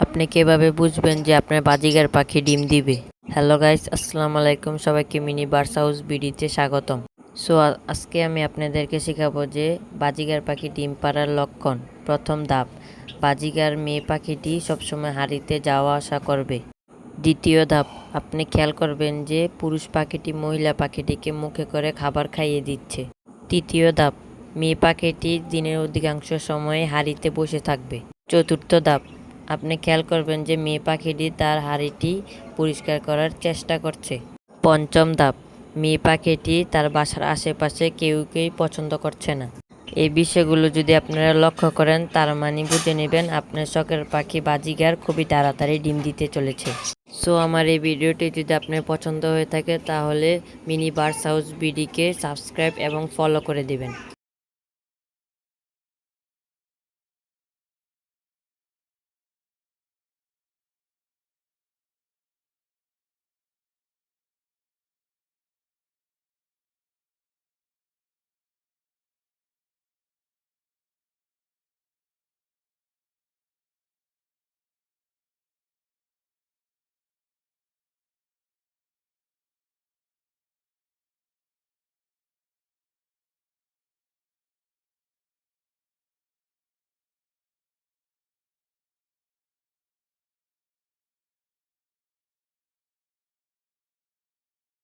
আপনি কিভাবে বুঝবেন যে আপনার বাজিগার পাখি ডিম দিবে? হ্যালো গাইস, আসসালামু আলাইকুম। সবাইকে মিনি বার্ডস হাউস বিডিতে স্বাগতম। সো আজকে আমি আপনাদেরকে শেখাবো যে বাজিগার পাখি ডিম পাড়ার লক্ষণ। প্রথম ধাপ, বাজিগার মেয়ে পাখিটি সবসময় হাঁড়িতে যাওয়া আসা করবে। দ্বিতীয় ধাপ, আপনি খেয়াল করবেন যে পুরুষ পাখিটি মহিলা পাখিটিকে মুখে করে খাবার খাইয়ে দিচ্ছে। তৃতীয় ধাপ, মেয়ে পাখিটি দিনের অধিকাংশ সময়ে হাঁড়িতে বসে থাকবে। চতুর্থ ধাপ, আপনি খেয়াল করবেন যে মেয়ে পাখিটি তার হাঁড়িটি পরিষ্কার করার চেষ্টা করছে। পঞ্চম ধাপ, মেয়ে পাখিটি তার বাসার আশেপাশে কেউকেই পছন্দ করছে না। এই বিষয়গুলো যদি আপনারা লক্ষ্য করেন, তার মানে বুঝে নেবেন আপনার শখের পাখি বাজিগার খুবই তাড়াতাড়ি ডিম দিতে চলেছে। সো আমার এই ভিডিওটি যদি আপনার পছন্দ হয়ে থাকে তাহলে মিনি বার্ডস হাউস বিডিকে সাবস্ক্রাইব এবং ফলো করে দিবেন।